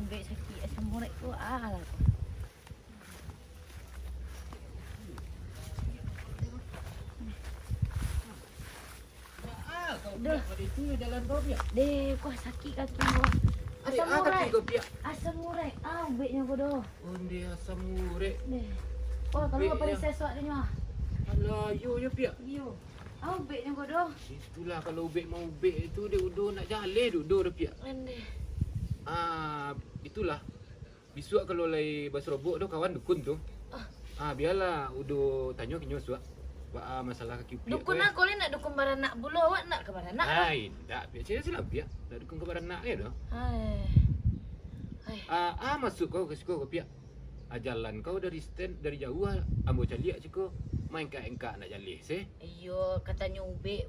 ubek sakit asam urat tu lah. Dah. Itu jalan kau pia. Deh, kau sakit kaki kau. Asam Kaki urat. kau pia. Asam urat. Ubeknya kau dah. Onde asam urat. Deh. Oh, kalau kau pada sesuatu ni mah. Alah, yo pia. Yo. Ubeknya kau dah. Itulah kalau ubek mau ubek itu dia udah nak jalan duduk dia pia. Deh. Itulah. Besok kalau lai Basrobok tu kawan dukun tu. Biarlah udah tanya kinyo suak. Masalah kaki pia. Dukun aku ni nak dukun baranak bulu. Awak nak ke baranak? Hai, tak pia. Saya silap pia. Nak dukun ke baranak dia tu. Masuk kau ke sekolah pia. Jalan kau dari stand dari jauh ambo caliak ciko main kat engkak nak jalan se. Iyo, katanya ubek